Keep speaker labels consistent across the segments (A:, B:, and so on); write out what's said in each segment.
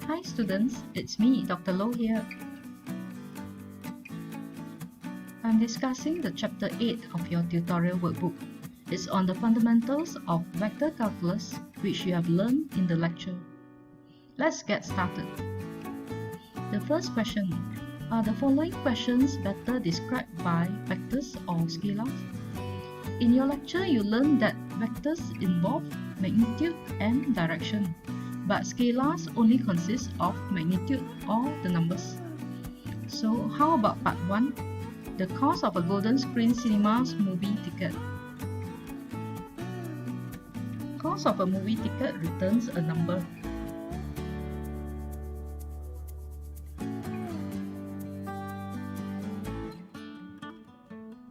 A: Hi students, it's me, Dr. Low here. I'm discussing the chapter 8 of your tutorial workbook. It's on the fundamentals of vector calculus, which you have learned in the lecture. Let's get started. The first question, are the following questions better described by vectors or scalars? In your lecture, you learned that vectors involve magnitude and direction, but scalars only consist of magnitude or the numbers. So how about part 1? The cost of a golden screen cinema's movie ticket. Cost of a movie ticket returns a number.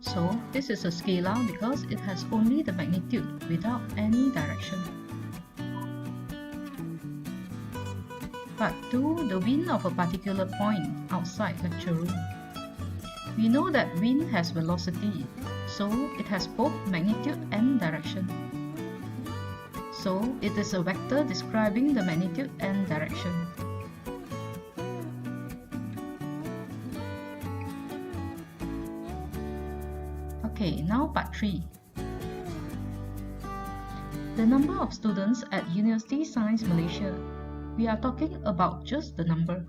A: So this is a scalar because it has only the magnitude without any direction. Part 2. The wind of a particular point outside lecture room. We know that wind has velocity, so it has both magnitude and direction. So it is a vector describing the magnitude and direction. Okay, now part 3. The number of students at Universiti Sains Malaysia. We are talking about just the number.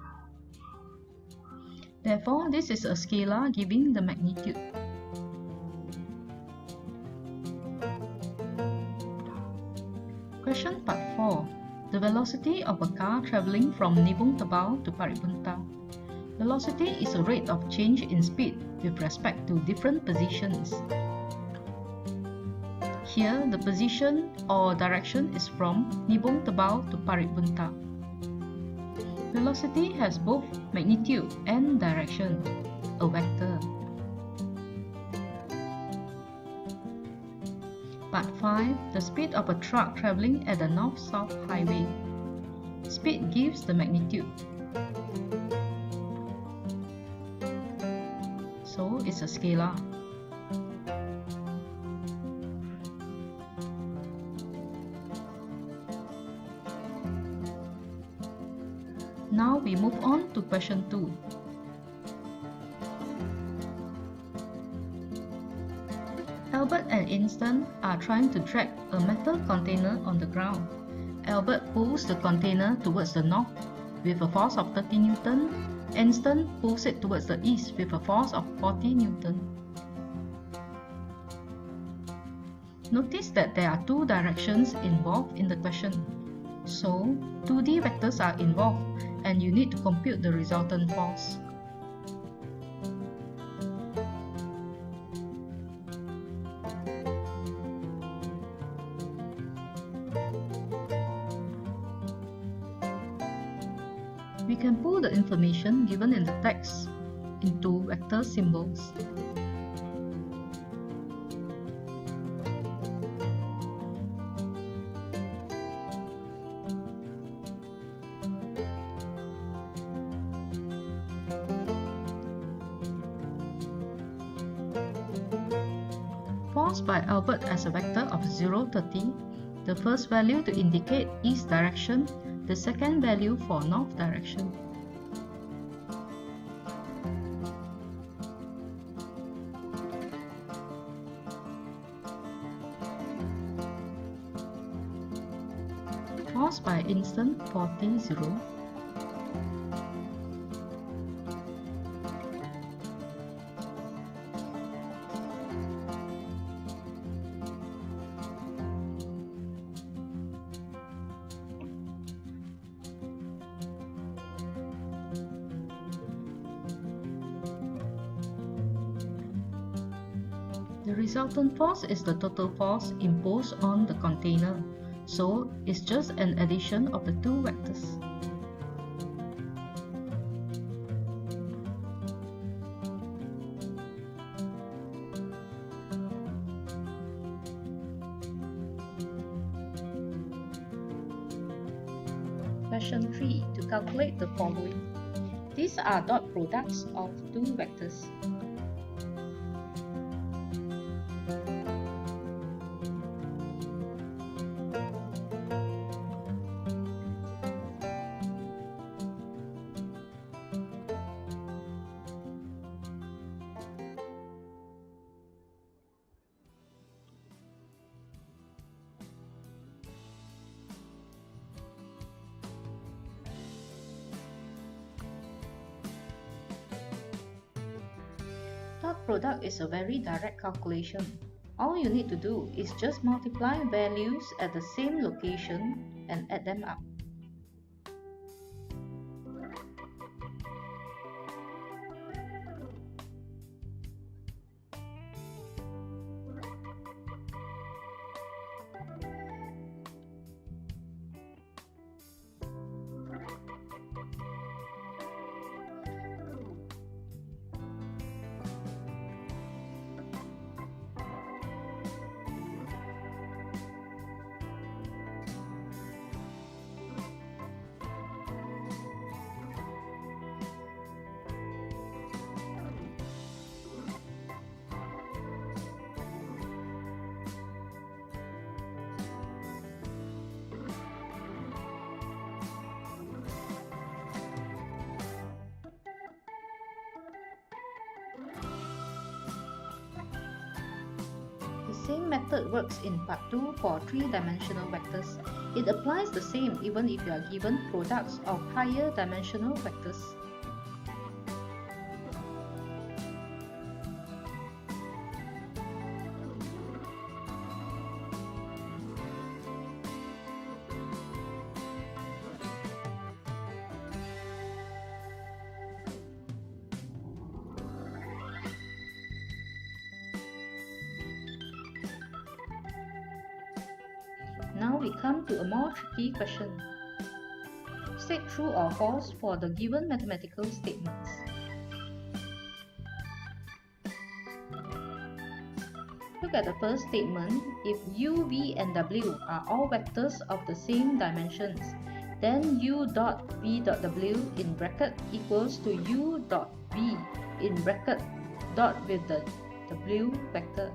A: Therefore, this is a scalar giving the magnitude. Question part 4. The velocity of a car travelling from Nibung Tebau to Paribunta. Velocity is a rate of change in speed with respect to different positions. Here, the position or direction is from Nibung Tebau to Paribunta. Velocity has both magnitude and direction, a vector. Part 5. The speed of a truck travelling at the north-south highway. Speed gives the magnitude. So it's a scalar. Now we move on to question 2. Albert and Einstein are trying to drag a metal container on the ground. Albert pulls the container towards the north with a force of 30 Newton. Einstein pulls it towards the east with a force of 40 Newton. Notice that there are two directions involved in the question. So, 2D vectors are involved and you need to compute the resultant force. We can pull the information given in the text into vector symbols. Force by Albert as a vector of 0, 30, the first value to indicate east direction, the second value for north direction. Force by Einstein 40, 0. The resultant force is the total force imposed on the container, so it's just an addition of the two vectors. Question 3. To calculate the following. These are dot products of two vectors. Dot product is a very direct calculation. All you need to do is just multiply values at the same location and add them up. The same method works in part 2 for 3-dimensional vectors. It applies the same even if you are given products of higher dimensional vectors. Now we come to a more tricky question. State true or false for the given mathematical statements. Look at the first statement. If u, v and w are all vectors of the same dimensions, then u dot v dot w in bracket equals to u dot v in bracket dot with the w vector.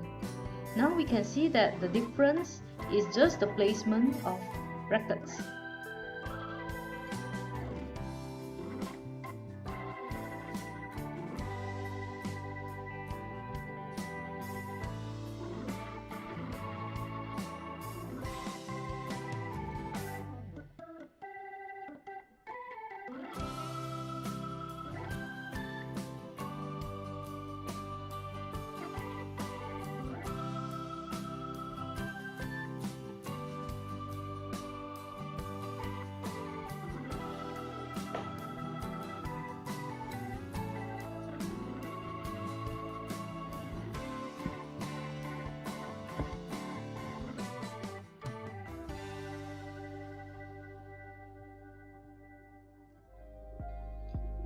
A: Now we can see that the difference is just the placement of brackets.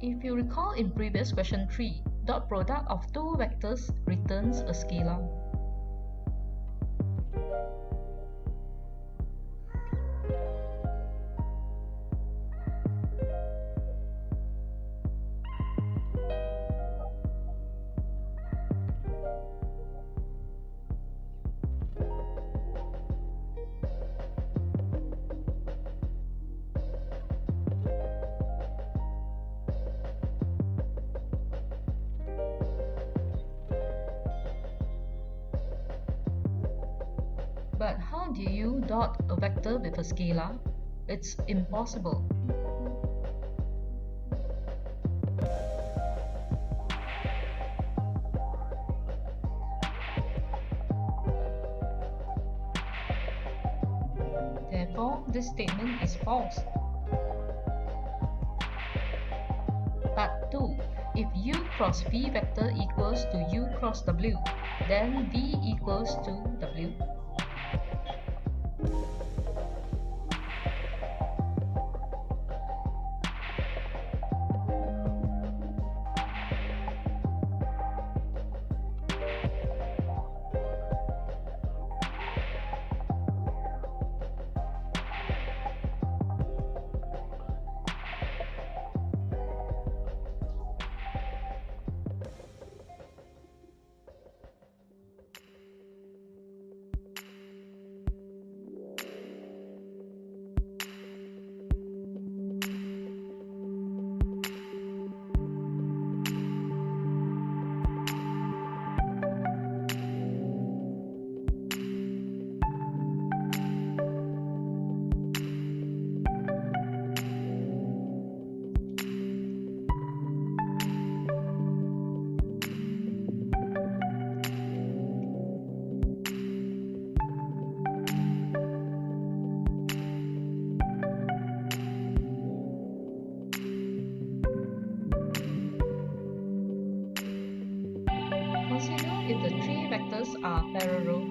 A: If you recall in previous question 3, dot product of two vectors returns a scalar. But how do you dot a vector with a scalar? It's impossible. Therefore, this statement is false. Part 2. If u cross v vector equals to u cross w, then v equals to w. vectors are parallel.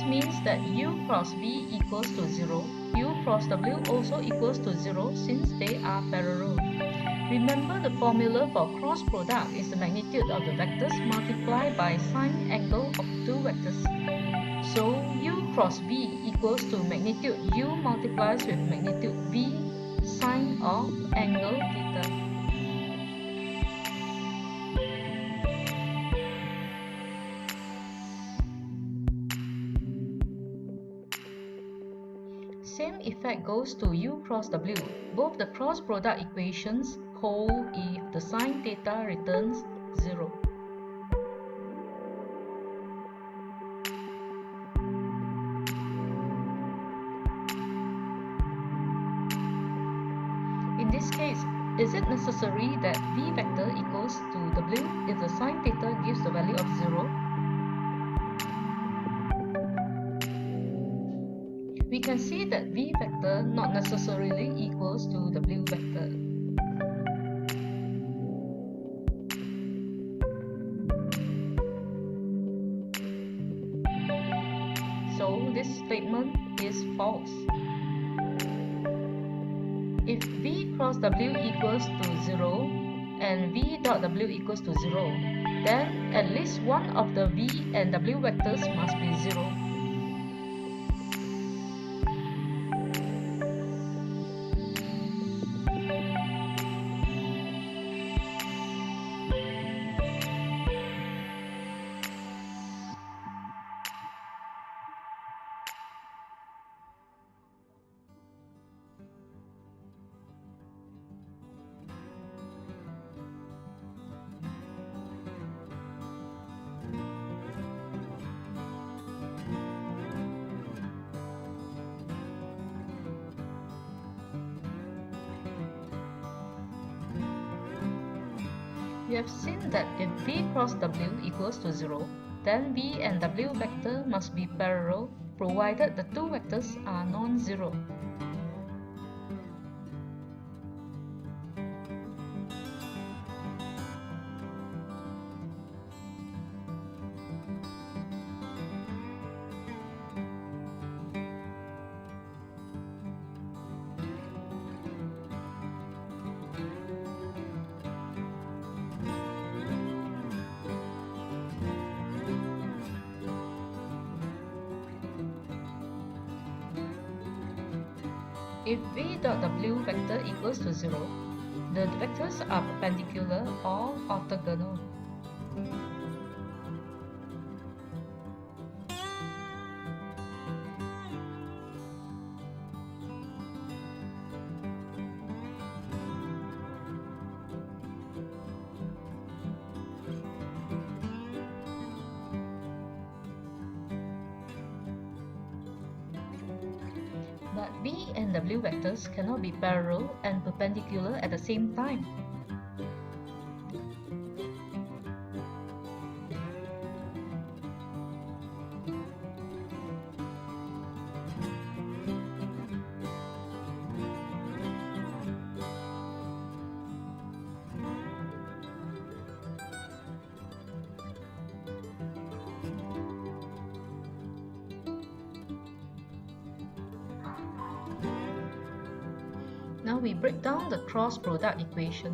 A: Means that u cross v equals to 0, u cross w also equals to 0 since they are parallel. Remember, the formula for cross product is the magnitude of the vectors multiplied by sine angle of two vectors. So u cross v equals to magnitude u multiplies with magnitude v sine of angle theta. Same effect goes to u cross w. Both the cross product equations hold if the sine theta returns 0. In this case, is it necessary that v vector equals to w if the sine theta gives the value of 0? We can see that v vector not necessarily equals to w vector. So this statement is false. If v cross w equals to 0 and v dot w equals to 0, then at least one of the v and w vectors must be 0. We have seen that if v cross w equals to 0, then v and w vector must be parallel provided the two vectors are non-zero. If v dot w vector equals to 0, the vectors are perpendicular or orthogonal. But v and w vectors cannot be parallel and perpendicular at the same time. Now we break down the cross product equation.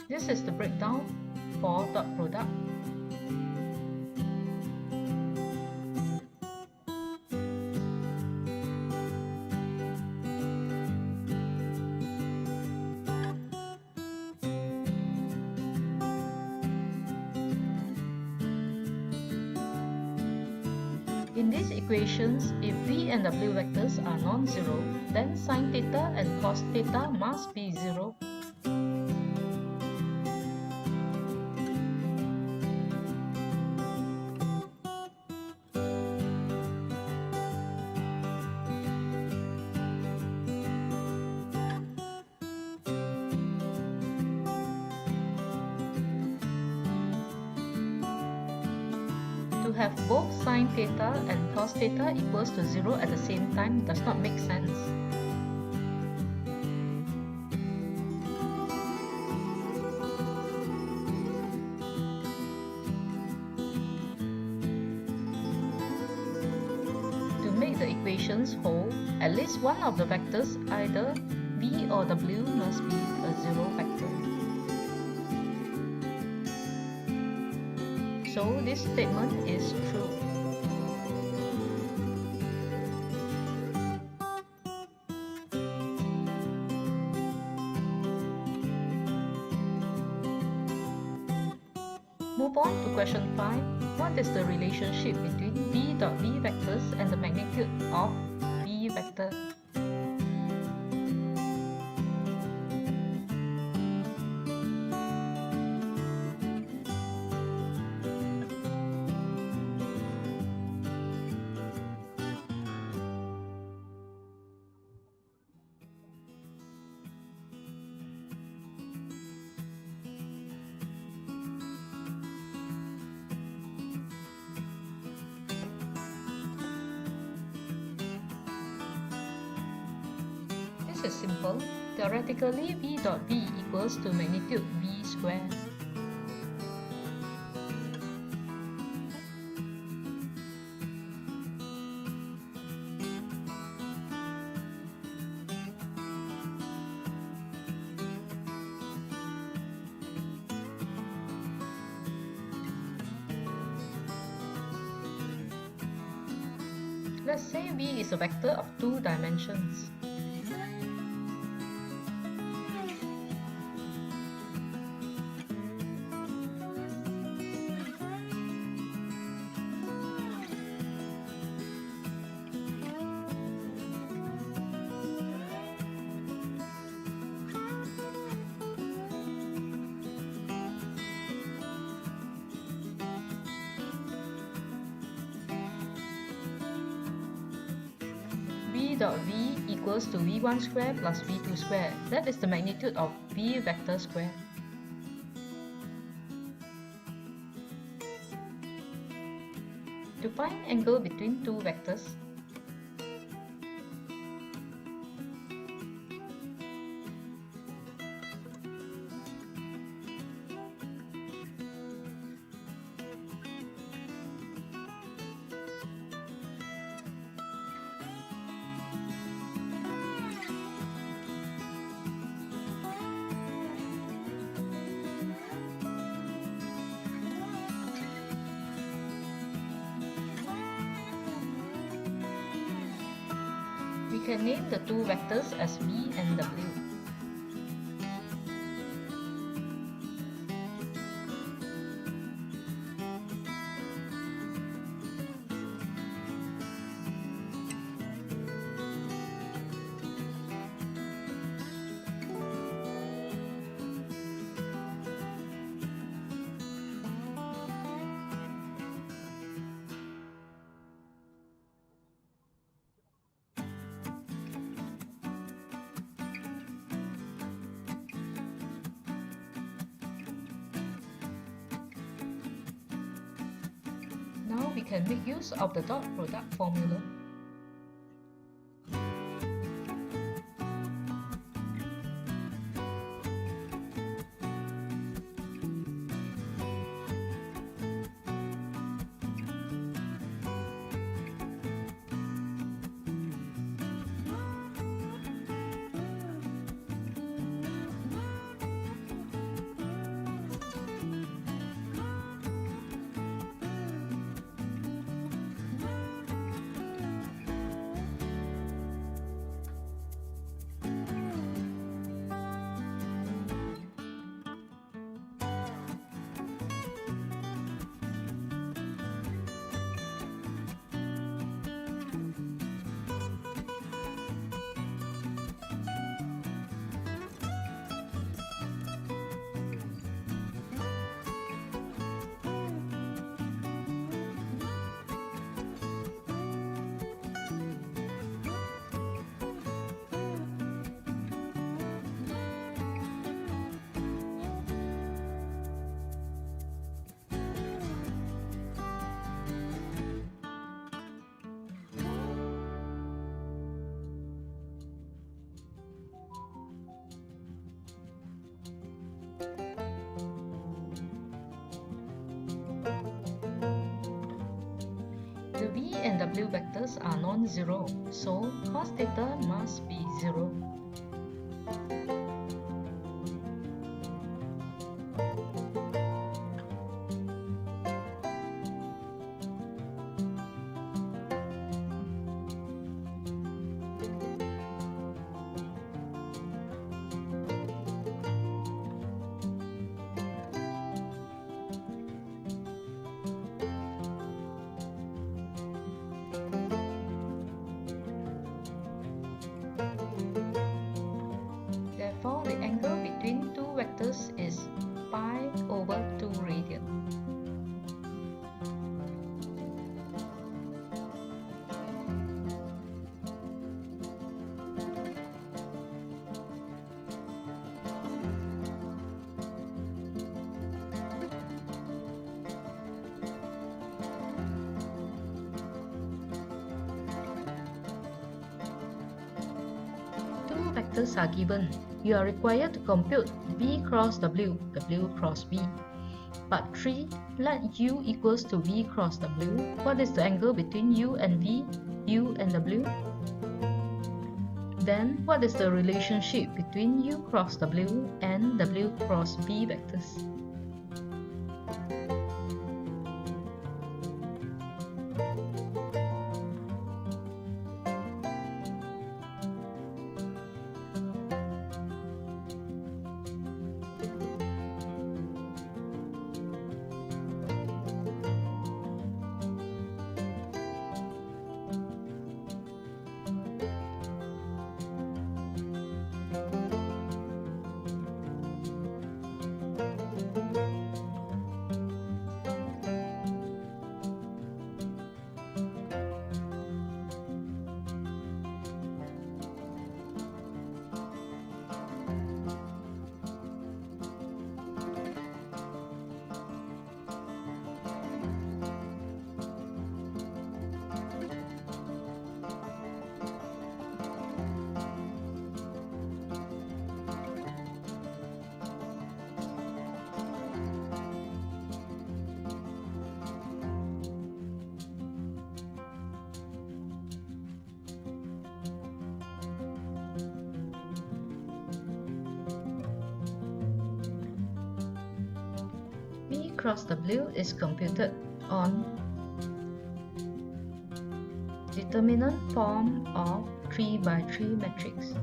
A: This is the breakdown for dot product. In these equations, if v and w vectors are non-zero, then sin theta and cos theta must be zero. To have both sin theta and cos theta equals to 0 at the same time does not make sense. To make the equations hold, at least one of the vectors, either v or w, must be a zero vector. So this statement is true. Move on to question 5. What is the relationship between v dot v vectors and the magnitude of v vector? This is simple. Theoretically, v dot v equals to magnitude v squared. Let's say v is a vector of 2 dimensions. v dot v equals to v1 square plus v2 square. That is the magnitude of v vector square. To find angle between two vectors, we can name the two vectors as v and w. Now we can make use of the dot product formula. w vectors are non-zero, so cos theta must be 0. Therefore, the angle between two vectors is pi over 2 radian. Vectors are given, you are required to compute v cross w, w cross v. Part 3, let u equals to v cross w. What is the angle between u and v, u and w? Then, what is the relationship between u cross w and w cross v vectors? V cross W is computed on determinant form of 3 by 3 matrix.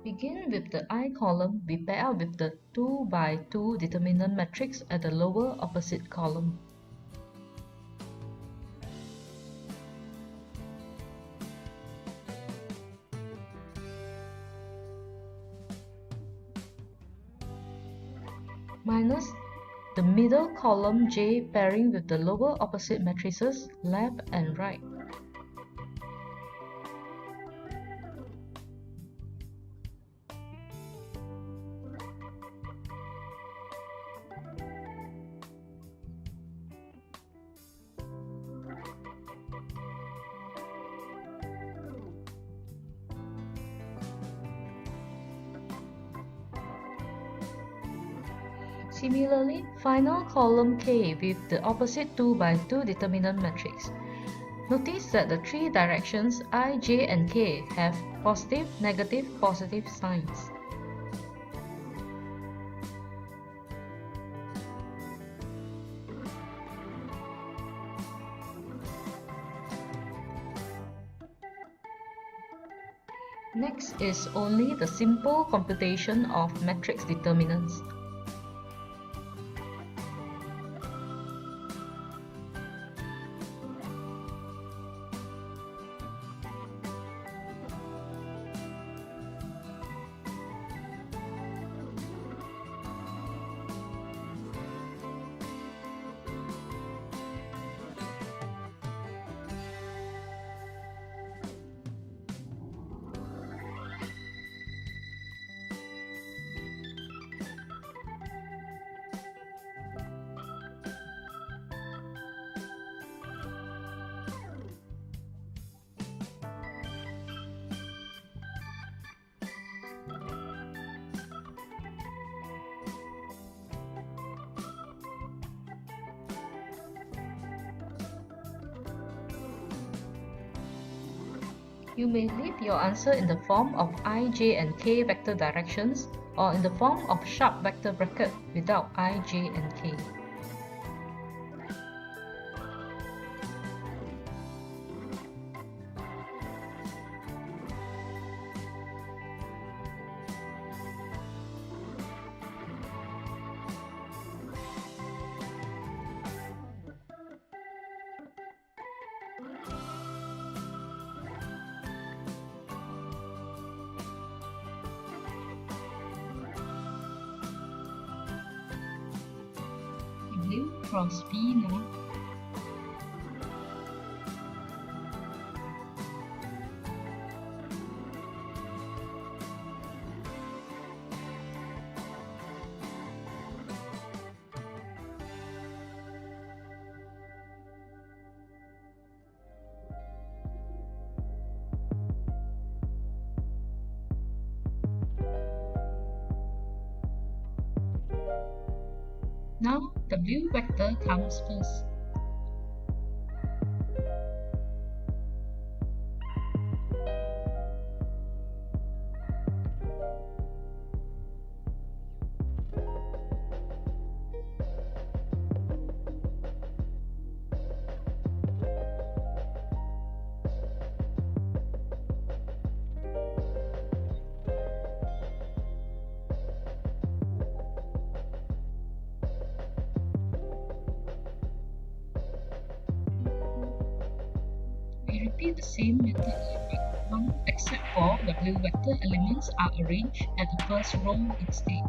A: Begin with the I column, we pair with the 2 by 2 determinant matrix at the lower opposite column. Minus the middle column J pairing with the lower opposite matrices left and right. Similarly, final column K with the opposite 2 by 2 determinant matrix. Notice that the three directions I, J and K have positive, negative, positive signs. Next is only the simple computation of matrix determinants. You may leave your answer in the form of I, j and k vector directions or in the form of sharp vector bracket without I, j and k. W cross B now. Now W vector comes first. We repeat the same method in week 1 except for W vector elements are arranged at the first row instead.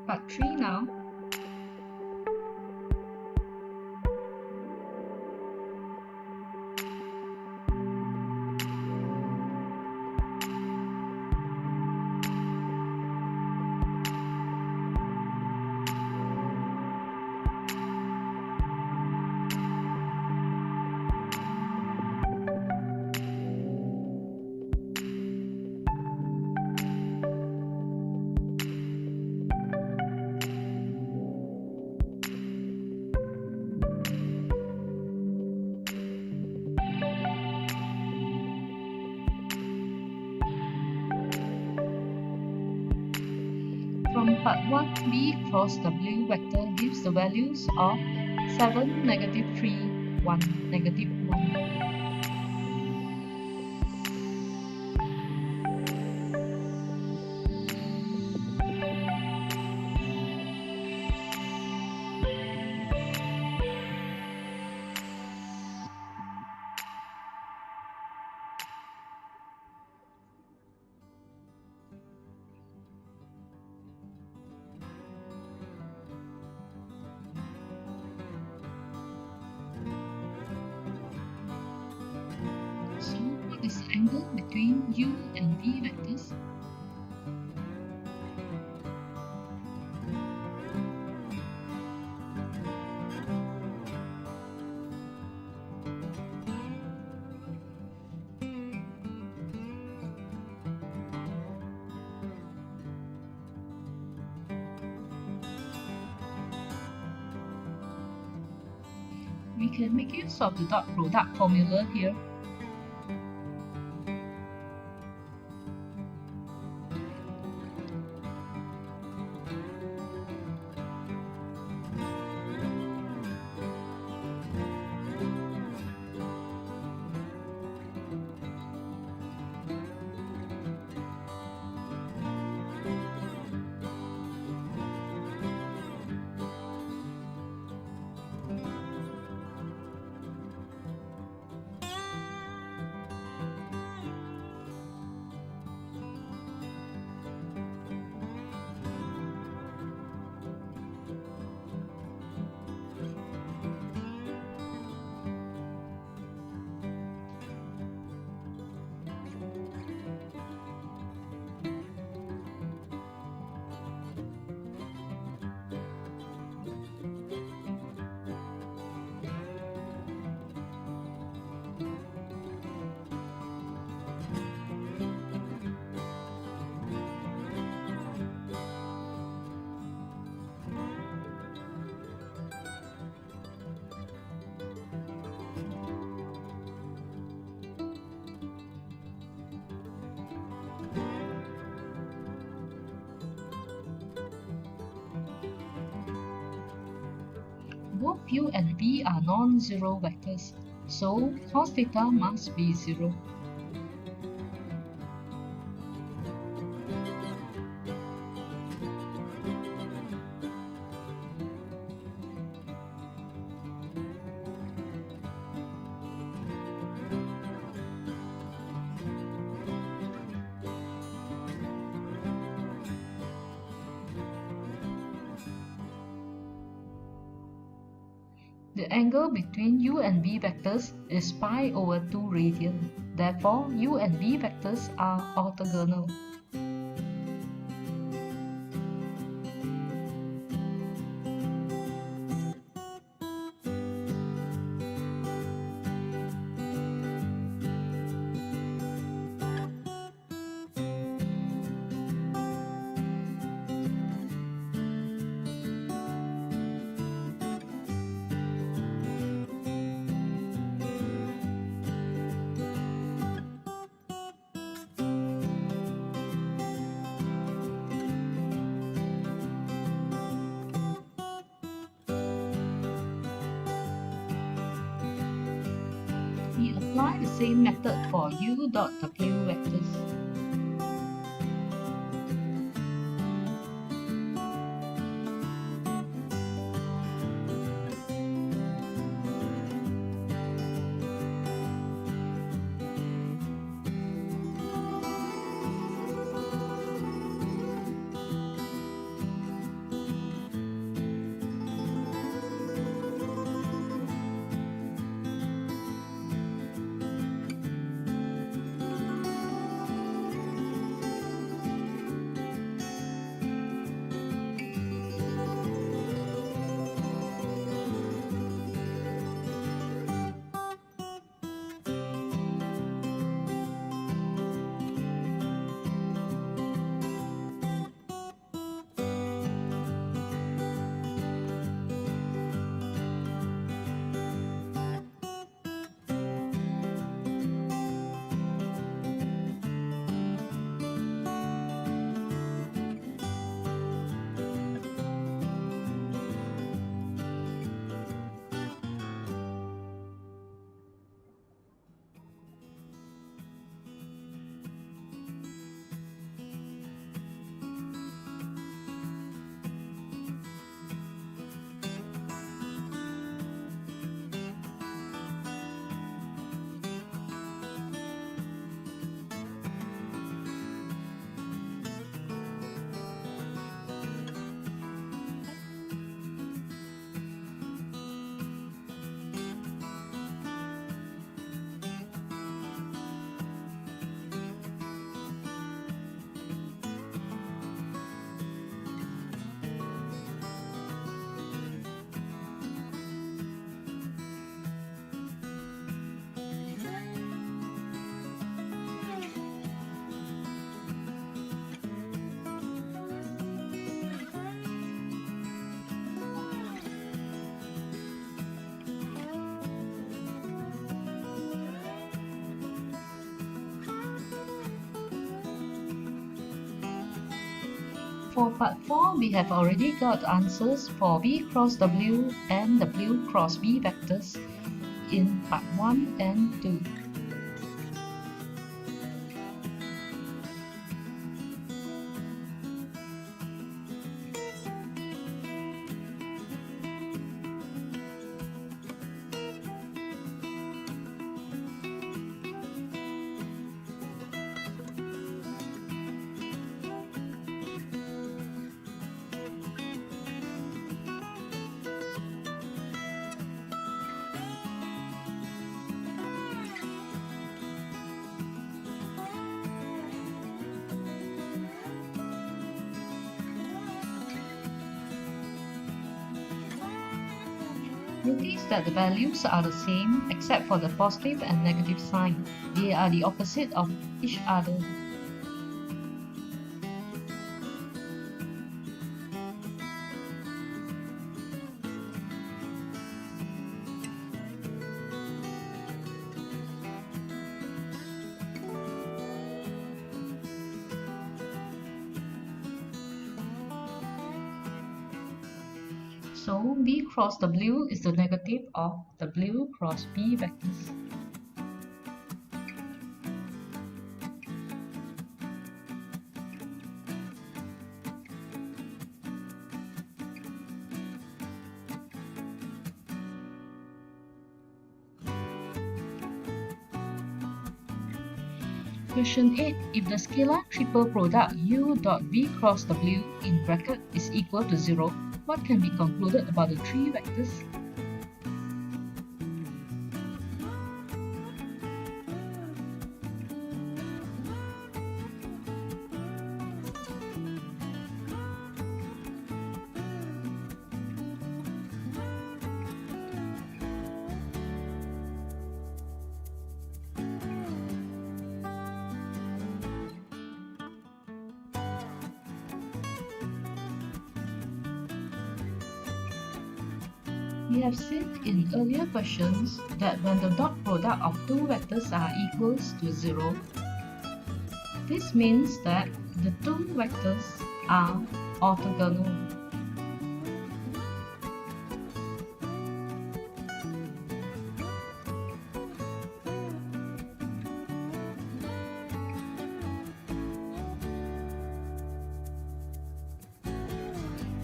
A: Part 3 now. but 1b cross w vector gives the values of 7, -3, 1, -1. So, what is the angle between u and v vectors? We can make use of the dot product formula here. Both u and v are non-zero vectors, so cos theta must be 0. The angle between u and v vectors is pi over 2 radian. Therefore, u and v vectors are orthogonal. We apply the same method for u dot w vectors. For part 4, we have already got answers for V cross W and W cross V vectors in part 1 and 2. Notice that the values are the same except for the positive and negative sign. They are the opposite of each other. So V cross W is the negative of W cross V vectors. Question 8. If the scalar triple product U dot V cross W in bracket is equal to 0, what can be concluded about the three vectors? We have seen in earlier questions that when the dot product of two vectors are equals to 0, this means that the two vectors are orthogonal.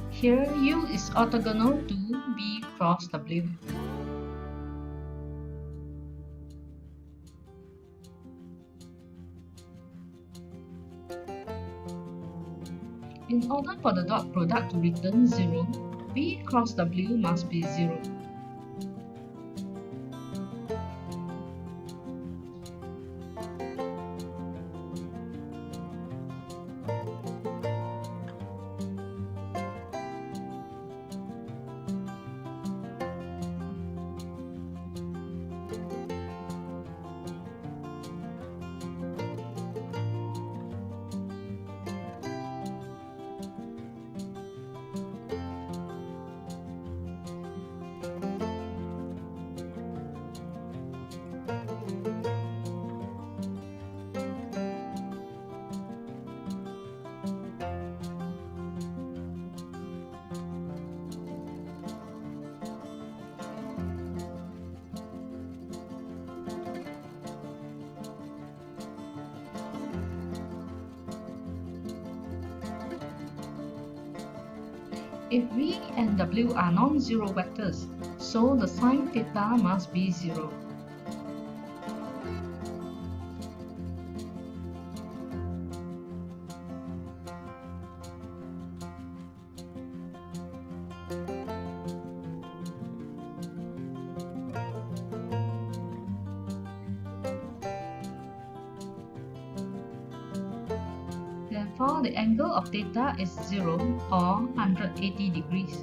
A: Here, U is orthogonal to V cross W. In order for the dot product to return 0, V cross W must be 0. If V and W are non-zero vectors, so the sine theta must be 0. Therefore, the angle of theta is 0 or 180 degrees.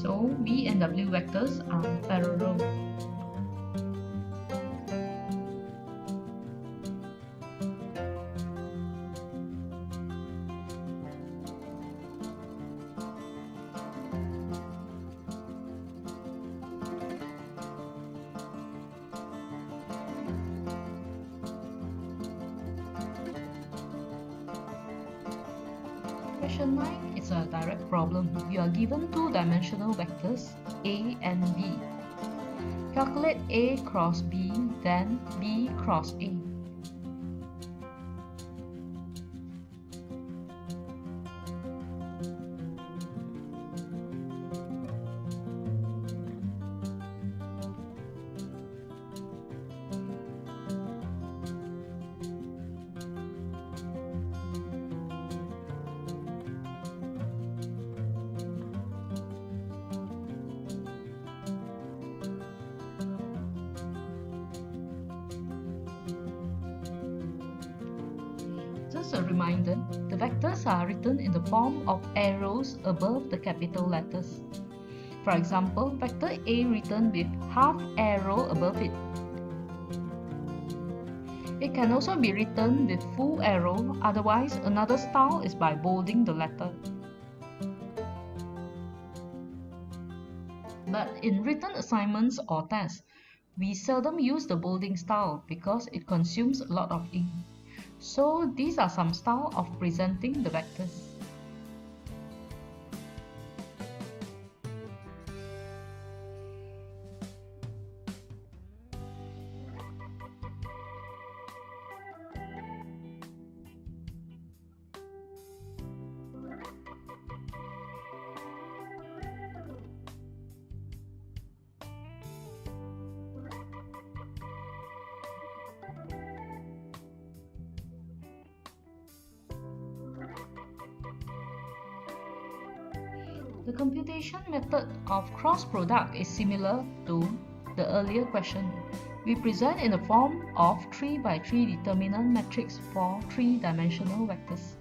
A: So V and W vectors are parallel. Question 9 is a direct problem. You are given two-dimensional vectors A and B. Calculate A cross B, then B cross A. Just a reminder, the vectors are written in the form of arrows above the capital letters. For example, vector A written with half arrow above it. It can also be written with full arrow, otherwise another style is by bolding the letter. But in written assignments or tests, we seldom use the bolding style because it consumes a lot of ink. So these are some styles of presenting the vectors. The computation method of cross product is similar to the earlier question. We present in the form of 3 by 3 determinant matrix for 3-dimensional vectors.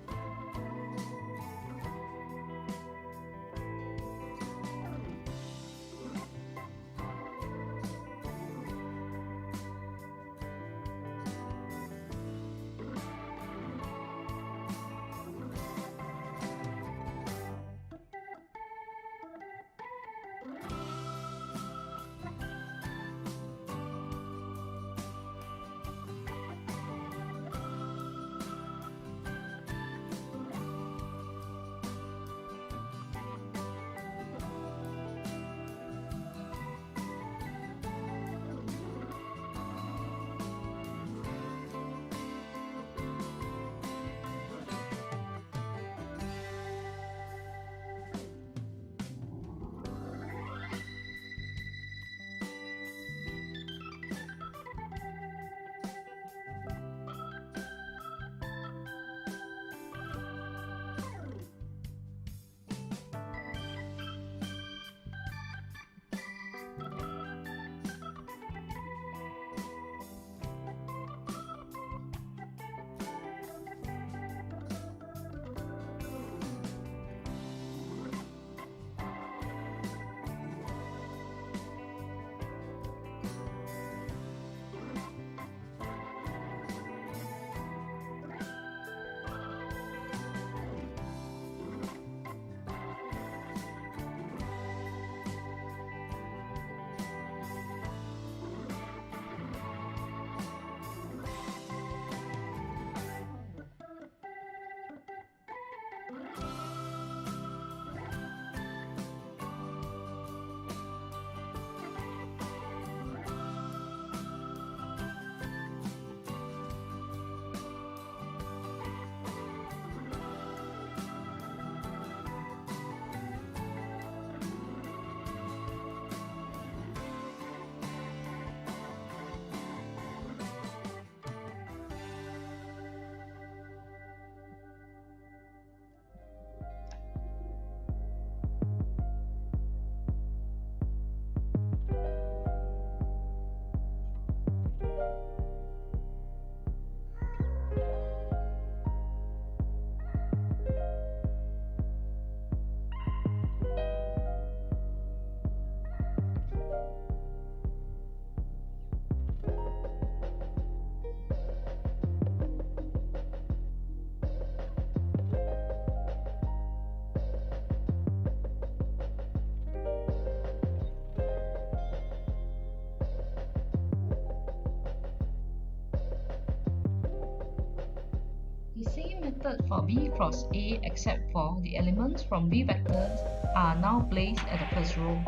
A: method for B cross A except for the elements from B vectors are now placed at the first row.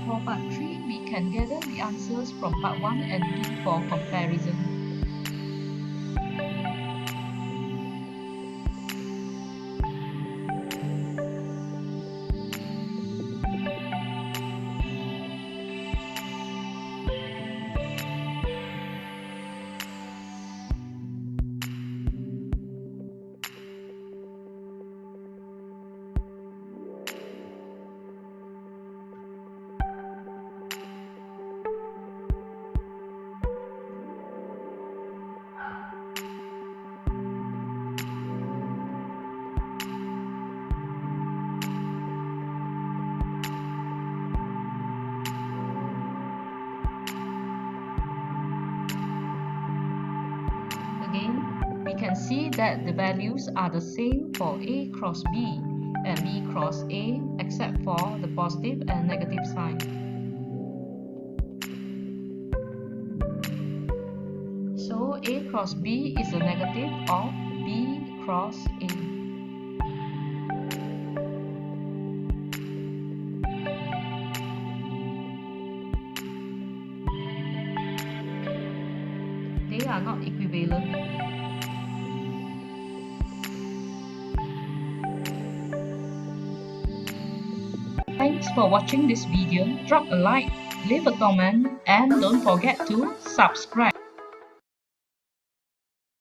A: For part 3, we can gather the answers from part 1 and 2 for comparison. Again, we can see that the values are the same for A cross B and B cross A except for the positive and negative sign. So A cross B is the negative of B cross A. They are not equivalent. Thanks for watching this video. Drop a like, leave a comment, and don't forget to subscribe.